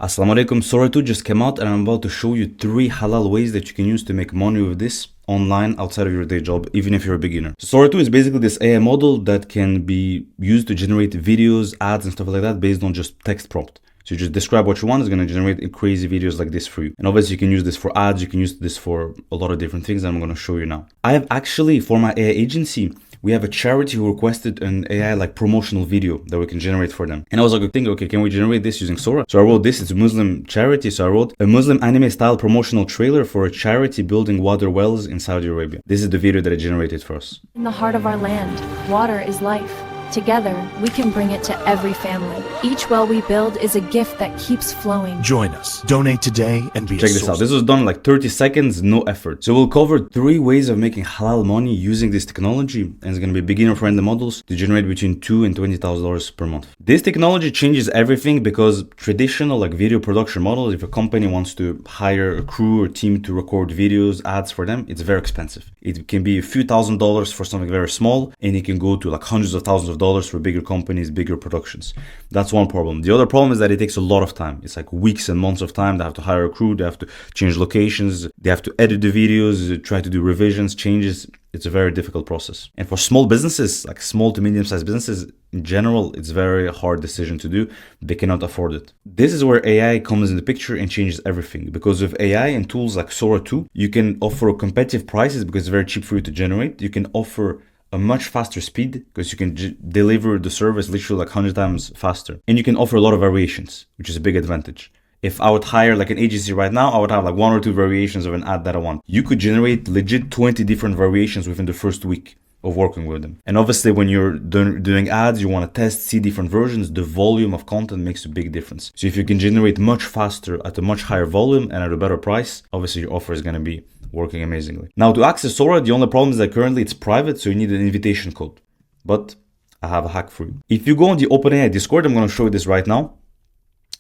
Assalamu alaikum, Sora 2 just came out and I'm about to show you 3 halal ways that you can use to make money with this online outside of your day job, even if you're a beginner. So Sora 2 is basically this AI model that can be used to generate videos, ads and stuff like that based on just text prompt. So you just describe what you want, it's going to generate crazy videos like this for you. And obviously you can use this for ads, you can use this for a lot of different things that I'm going to show you now. I have actually, for my AI agency, we have a charity who requested an AI like promotional video that we can generate for them. And I was like thinking, okay, can we generate this using Sora? So I wrote this, it's a Muslim charity. So I wrote a Muslim anime style promotional trailer for a charity building water wells in Saudi Arabia. This is the video that I generated for us. In the heart of our land, water is life. Together, we can bring it to every family. Each well we build is a gift that keeps flowing. Join us. Donate today and be Check this out. This was done in like 30 seconds, no effort. So we'll cover 3 ways of making halal money using this technology, and it's going to be beginner-friendly models to generate between $2,000 and $20,000 per month. This technology changes everything because traditional like video production models, if a company wants to hire a crew or team to record videos, ads for them, it's very expensive. It can be a few $1,000s for something very small, and it can go to like hundreds of thousands of dollars for bigger companies, bigger productions. That's one problem. The other problem is that it takes a lot of time. It's like weeks and months of time. They have to hire a crew, they have to change locations, they have to edit the videos, try to do revisions, changes. It's a very difficult process. And for small businesses, like small to medium-sized businesses in general, it's a very hard decision to do. They cannot afford it. This is where AI comes in the picture and changes everything. Because with AI and tools like Sora 2, you can offer competitive prices because it's very cheap for you to generate. You can offer a much faster speed because you can deliver the service literally like 100 times faster. And you can offer a lot of variations, which is a big advantage. If I would hire like an agency right now, I would have like 1 or 2 variations of an ad that I want. You could generate legit 20 different variations within the first week of working with them. And obviously when you're doing ads, you want to test, see different versions, the volume of content makes a big difference. So if you can generate much faster at a much higher volume and at a better price, obviously your offer is going to be working amazingly. Now to access Sora, the only problem is that currently it's private, so you need an invitation code. But I have a hack for you. If you go on the OpenAI Discord, I'm going to show you this right now.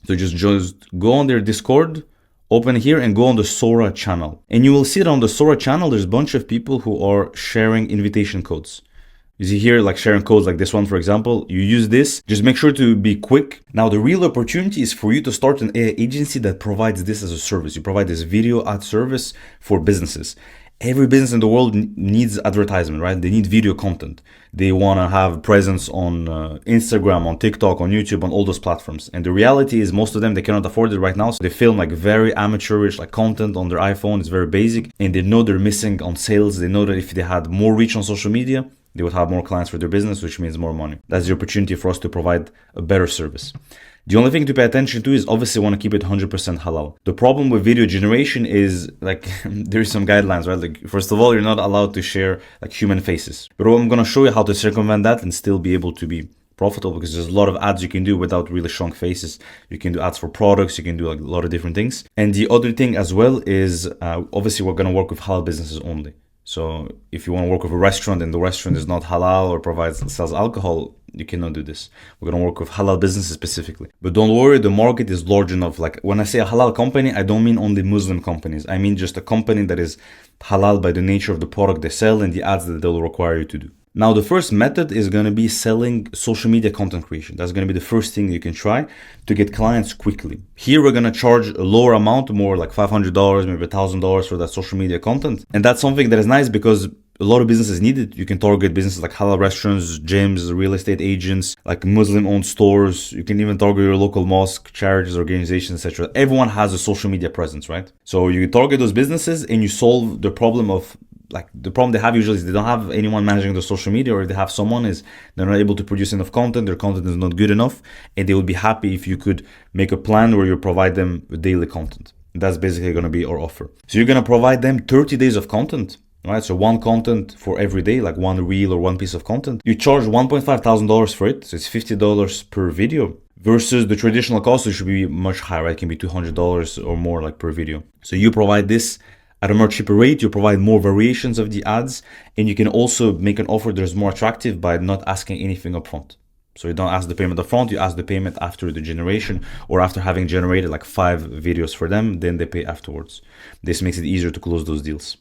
So just go on their Discord, open here and go on the Sora channel. And you will see that on the Sora channel, there's a bunch of people who are sharing invitation codes. You see here, like sharing codes like this one, for example, you use this, just make sure to be quick. Now, the real opportunity is for you to start an AI agency that provides this as a service. You provide this video ad service for businesses. Every business in the world needs advertisement, right? They need video content. They want to have presence on Instagram, on TikTok, on YouTube, on all those platforms. And the reality is most of them, they cannot afford it right now. So they film like very amateurish like content on their iPhone. It's very basic. And they know they're missing on sales. They know that if they had more reach on social media, they would have more clients for their business, which means more money. That's the opportunity for us to provide a better service. The only thing to pay attention to is obviously want to keep it 100% halal. The problem with video generation is like there's some guidelines, right? Like first of all, you're not allowed to share like human faces. But I'm going to show you how to circumvent that and still be able to be profitable because there's a lot of ads you can do without really showing faces. You can do ads for products, you can do like a lot of different things. And the other thing as well is obviously we're going to work with halal businesses only. So if you want to work with a restaurant and the restaurant is not halal or sells alcohol, you cannot do this. We're going to work with halal businesses specifically. But don't worry, the market is large enough. Like when I say a halal company, I don't mean only Muslim companies. I mean just a company that is halal by the nature of the product they sell and the ads that they'll require you to do. Now, the first method is going to be selling social media content creation. That's going to be the first thing you can try to get clients quickly. Here, we're going to charge a lower amount, more like $500, maybe $1,000 for that social media content. And that's something that is nice because a lot of businesses need it. You can target businesses like halal restaurants, gyms, real estate agents, like Muslim-owned stores. You can even target your local mosque, charities, organizations, etc. Everyone has a social media presence, right? So you target those businesses and you solve the problem of like the problem they have usually is they don't have anyone managing the social media, or if they have someone is they're not able to produce enough content, their content is not good enough, and they would be happy if you could make a plan where you provide them with daily content. That's basically going to be our offer. So you're going to provide them 30 days of content, right? So one content for every day, like one reel or one piece of content. You charge $1,500 for it, so it's $50 per video. Versus the traditional cost, it should be much higher, right? It can be $200 or more like per video. So you provide this at a much cheaper rate, you provide more variations of the ads, and you can also make an offer that's more attractive by not asking anything upfront. So you don't ask the payment upfront, you ask the payment after the generation or after having generated like 5 videos for them, then they pay afterwards. This makes it easier to close those deals.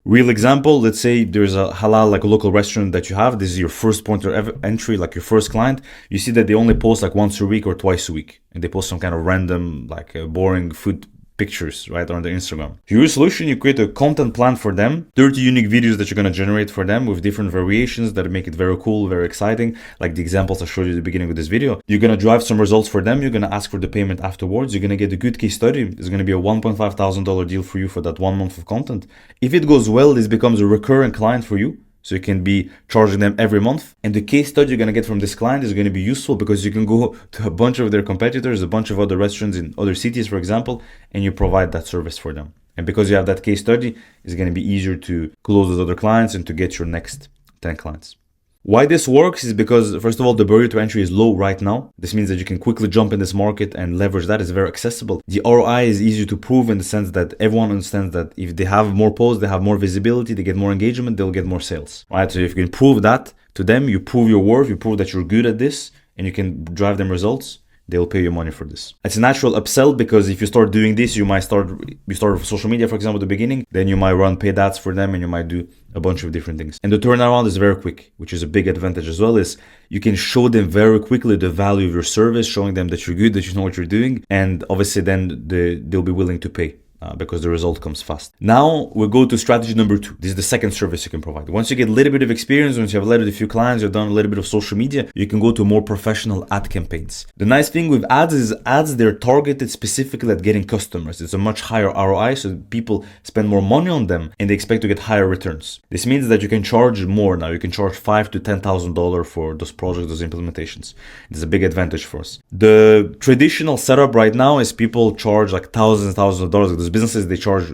Real example, let's say there's a halal, like a local restaurant that you have. This is your first point of entry, like your first client. You see that they only post like once a week or twice a week. And they post some kind of random, like boring food pictures, right, on their Instagram. Your solution, you create a content plan for them, 30 unique videos that you're going to generate for them with different variations that make it very cool, very exciting, like the examples I showed you at the beginning of this video. You're going to drive some results for them. You're going to ask for the payment afterwards. You're going to get a good case study. It's going to be a $1.5 thousand deal for you for that 1 month of content. If it goes well, this becomes a recurring client for you. So you can be charging them every month. And the case study you're going to get from this client is going to be useful because you can go to a bunch of their competitors, a bunch of other restaurants in other cities, for example, and you provide that service for them. And because you have that case study, it's going to be easier to close those other clients and to get your next 10 clients. Why this works is because, first of all, the barrier to entry is low right now. This means that you can quickly jump in this market and leverage that. It's very accessible. The ROI is easy to prove in the sense that everyone understands that if they have more posts, they have more visibility, they get more engagement, they'll get more sales, right? So if you can prove that to them, you prove your worth, you prove that you're good at this, and you can drive them results, they'll pay you money for this. It's a natural upsell because if you start doing this, you start with social media, for example, at the beginning, then you might run paid ads for them and you might do a bunch of different things. And the turnaround is very quick, which is a big advantage as well, is you can show them very quickly the value of your service, showing them that you're good, that you know what you're doing. And obviously then they'll be willing to pay. Because the result comes fast. Now we go to strategy number 2. This is the second service you can provide. Once you get a little bit of experience, once you have a few clients, you've done a little bit of social media, you can go to more professional ad campaigns. The nice thing with ads is ads, they're targeted specifically at getting customers. It's a much higher ROI, so people spend more money on them and they expect to get higher returns. This means that you can charge more now. You can charge $5,000 to $10,000 for those projects, those implementations. It's a big advantage for us. The traditional setup right now is people charge like thousands of dollars. Those businesses, they charge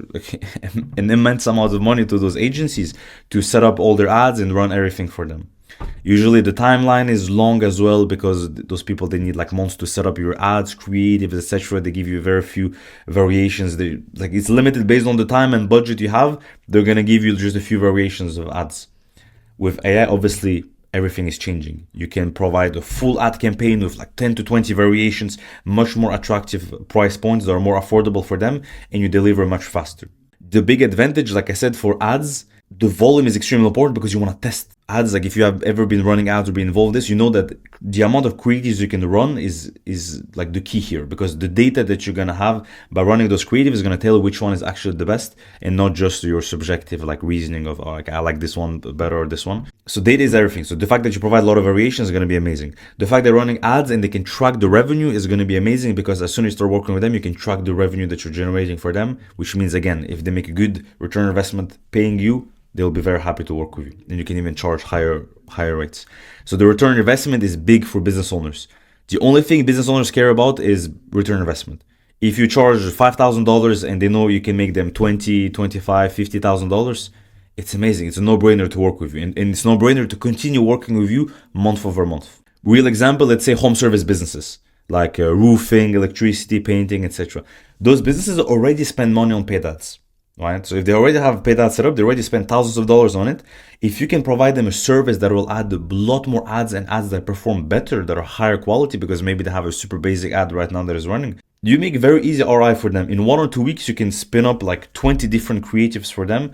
an immense amount of money to those agencies to set up all their ads and run everything for them. Usually the timeline is long as well because those people, they need like months to set up your ads, creative, etc. They give you very few variations. It's limited based on the time and budget you have. They're gonna give you just a few variations of ads. With AI, obviously, everything is changing. You can provide a full ad campaign with like 10 to 20 variations, much more attractive price points that are more affordable for them, and you deliver much faster. The big advantage, like I said, for ads, the volume is extremely important because you want to test ads. Like if you have ever been running ads or been involved in this, you know that the amount of creatives you can run is like the key here, because the data that you're going to have by running those creatives is going to tell you which one is actually the best and not just your subjective like reasoning of, oh, like, I like this one better or this one. So data is everything. So the fact that you provide a lot of variations is going to be amazing. The fact they're running ads and they can track the revenue is going to be amazing, because as soon as you start working with them, you can track the revenue that you're generating for them, which means, again, if they make a good return on investment paying you, they'll be very happy to work with you, and you can even charge higher rates. So the return on investment is big for business owners. The only thing business owners care about is return on investment. If you charge $5,000 and they know you can make them $20,000, $25,000, $50,000, it's amazing. It's a no-brainer to work with you, and it's a no-brainer to continue working with you month over month. Real example, let's say home service businesses like roofing, electricity, painting, etc. Those businesses already spend money on paid ads. Right? So if they already have paid ads set up, they already spend thousands of dollars on it. If you can provide them a service that will add a lot more ads and ads that perform better, that are higher quality, because maybe they have a super basic ad right now that is running, you make very easy ROI for them. In 1 or 2 weeks, you can spin up like 20 different creatives for them,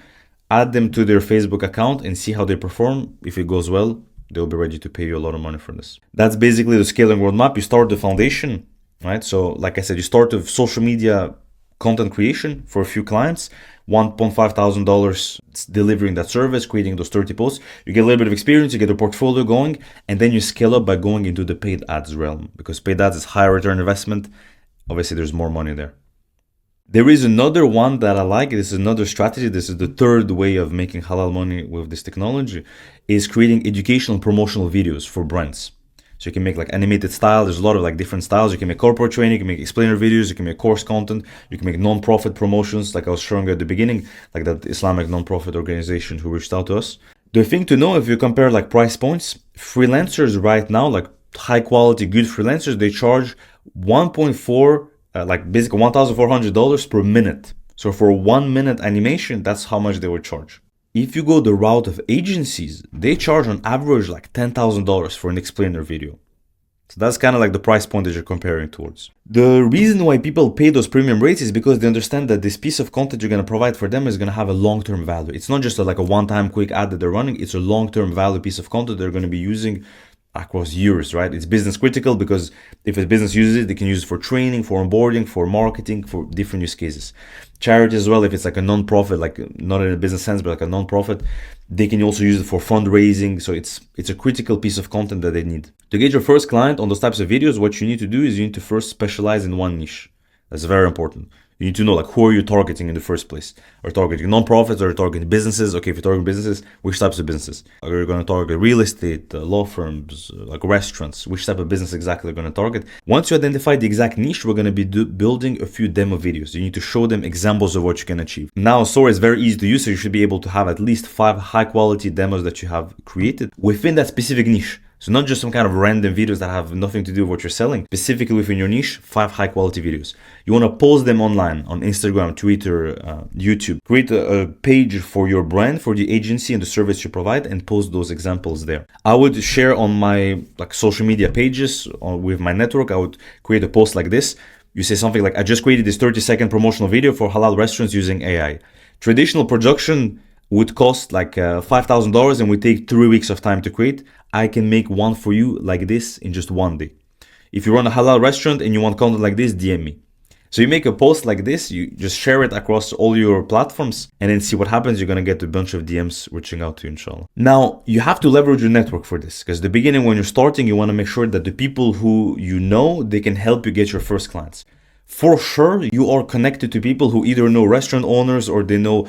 add them to their Facebook account and see how they perform. If it goes well, they'll be ready to pay you a lot of money for this. That's basically the scaling roadmap. You start the foundation, right? So like I said, you start with social media content creation for a few clients, $1,500 delivering that service, creating those 30 posts. You get a little bit of experience, you get a portfolio going, and then you scale up by going into the paid ads realm, because paid ads is higher return investment. Obviously, there's more money there. There is another one that I like. This is another strategy. This is the third way of making halal money with this technology, is creating educational promotional videos for brands. So you can make like animated style. There's a lot of like different styles. You can make corporate training, you can make explainer videos, you can make course content, you can make non-profit promotions, like I was showing at the beginning, like that Islamic non-profit organization who reached out to us. The thing to know, if you compare like price points, freelancers right now, like high quality, good freelancers, they charge 1.4, like basically $1,400 per minute. So for 1 minute animation, that's how much they would charge. If you go the route of agencies, they charge on average like $10,000 for an explainer video. So that's kind of like the price point that you're comparing towards. The reason why people pay those premium rates is because they understand that this piece of content you're going to provide for them is going to have a long-term value. It's not just like a one-time quick ad that they're running. It's a long-term value piece of content they're going to be using across years, right? It's business critical because if a business uses it, they can use it for training, for onboarding, for marketing, for different use cases. Charity as well, if it's like a non-profit, like not in a business sense, but like a non-profit, they can also use it for fundraising. So it's a critical piece of content that they need. To get your first client on those types of videos, what you need to do is you need to first specialize in one niche. That's very important. You need to know like who are you targeting in the first place. Are you targeting non-profits? Are you targeting businesses? Okay, if you're targeting businesses, which types of businesses? Are you going to target real estate, law firms, like restaurants? Which type of business exactly are you going to target? Once you identify the exact niche, we're going to be building a few demo videos. You need to show them examples of what you can achieve. Now, Sora is very easy to use, so you should be able to have at least 5 high-quality demos that you have created within that specific niche. So not just some kind of random videos that have nothing to do with what you're selling. Specifically within your niche, 5 high quality videos. You want to post them online on Instagram, Twitter, YouTube. Create a page for your brand, for the agency and the service you provide, and post those examples there. I would share on my like social media pages with my network. I would create a post like this. You say something like, I just created this 30-second promotional video for halal restaurants using AI. Traditional production would cost like $5,000 and would take 3 weeks of time to create. I can make one for you like this in just one day. If you run a halal restaurant and you want content like this, DM me. So you make a post like this, you just share it across all your platforms and then see what happens. You're going to get a bunch of DMs reaching out to you, inshallah. Now, you have to leverage your network for this because the beginning when you're starting, you want to make sure that the people who you know, they can help you get your first clients. For sure, you are connected to people who either know restaurant owners or they know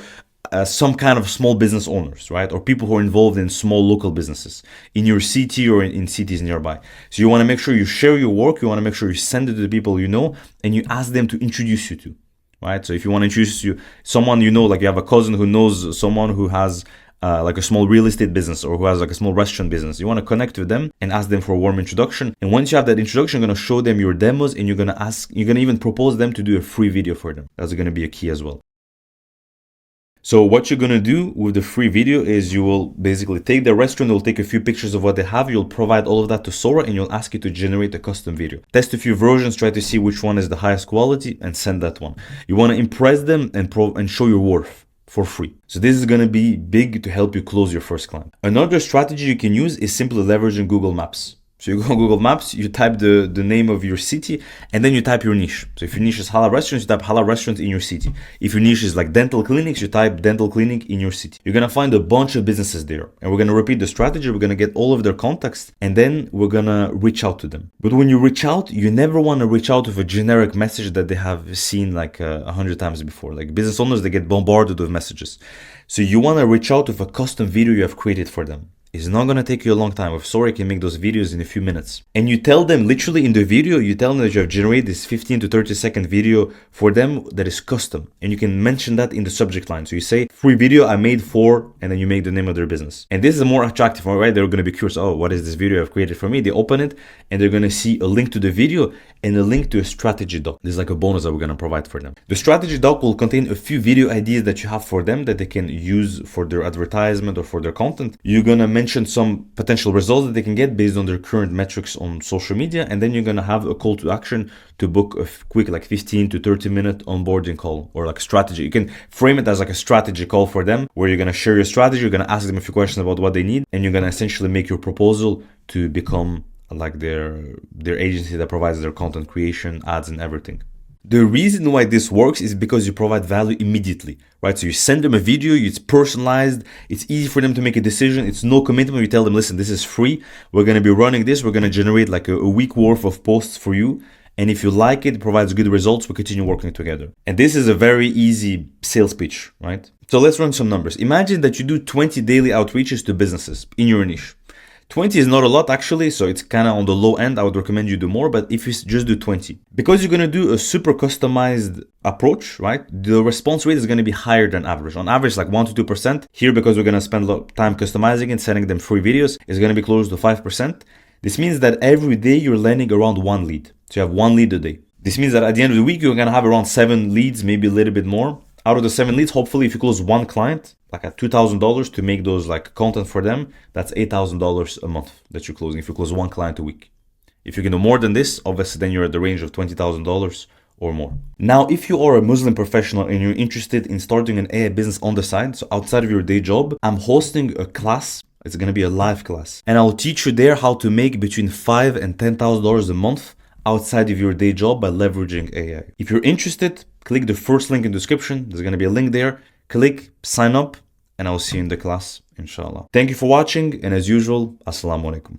some kind of small business owners, right? Or people who are involved in small local businesses in your city or in cities nearby. So you want to make sure you share your work. You want to make sure you send it to the people you know and you ask them to introduce you to, right? So if you want to introduce you, someone you know, like you have a cousin who knows someone who has like a small real estate business or who has like a small restaurant business, you want to connect with them and ask them for a warm introduction. And once you have that introduction, you're going to show them your demos and you're going to even propose them to do a free video for them. That's going to be a key as well. So what you're going to do with the free video is you will basically take the restaurant, you'll take a few pictures of what they have, you'll provide all of that to Sora and you'll ask it to generate a custom video. Test a few versions, try to see which one is the highest quality and send that one. You want to impress them and show your worth for free. So this is going to be big to help you close your first client. Another strategy you can use is simply leveraging Google Maps. So you go on Google Maps, you type the name of your city, and then you type your niche. So if your niche is halal restaurants, you type halal restaurants in your city. If your niche is like dental clinics, you type dental clinic in your city. You're going to find a bunch of businesses there. And we're going to repeat the strategy. We're going to get all of their contacts, and then we're going to reach out to them. But when you reach out, you never want to reach out with a generic message that they have seen like 100 times before. Like business owners, they get bombarded with messages. So you want to reach out with a custom video you have created for them. It's not going to take you a long time. With Sora, you can make those videos in a few minutes. And you tell them, literally in the video, you tell them that you have generated this 15 to 30 second video for them that is custom. And you can mention that in the subject line. So you say, free video I made for, and then you make the name of their business. And this is more attractive, right? They're going to be curious, oh, what is this video I've created for me? They open it and they're going to see a link to the video and a link to a strategy doc. This is like a bonus that we're going to provide for them. The strategy doc will contain a few video ideas that you have for them that they can use for their advertisement or for their content. You're going to mention some potential results that they can get based on their current metrics on social media. And then you're going to have a call to action to book a quick like 15 to 30 minute onboarding call or like strategy. You can frame it as like a strategy call for them where you're going to share your strategy. You're going to ask them a few questions about what they need. And you're going to essentially make your proposal to become like their agency that provides their content creation, ads and everything. The reason why this works is because you provide value immediately, right? So you send them a video, it's personalized, it's easy for them to make a decision, it's no commitment. You tell them, listen, this is free. We're going to be running this. We're going to generate like a week worth of posts for you. And if you like it, provides good results, we continue working together. And this is a very easy sales pitch, right? So let's run some numbers. Imagine that you do 20 daily outreaches to businesses in your niche. 20 is not a lot actually, so it's kind of on the low end. I would recommend you do more, but if you just do 20, because you're going to do a super customized approach, right? The response rate is going to be higher than average. On average, like 1 to 2%. Here, because we're going to spend a lot of time customizing and sending them free videos, is going to be close to 5%. This means that every day you're landing around 1 lead. So you have 1 lead a day. This means that at the end of the week, you're going to have around 7 leads, maybe a little bit more. Out of the 7 leads, hopefully if you close 1 client, like at $2,000 to make those like content for them, that's $8,000 a month that you're closing if you close 1 client a week. If you can do more than this, obviously then you're at the range of $20,000 or more. Now, if you are a Muslim professional and you're interested in starting an AI business on the side, so outside of your day job, I'm hosting a class. It's going to be a live class. And I'll teach you there how to make between $5,000 and $10,000 a month outside of your day job by leveraging AI. If you're interested, click the first link in the description. There's going to be a link there. Click, sign up, and I'll see you in the class, inshallah. Thank you for watching, and as usual, assalamu alaikum.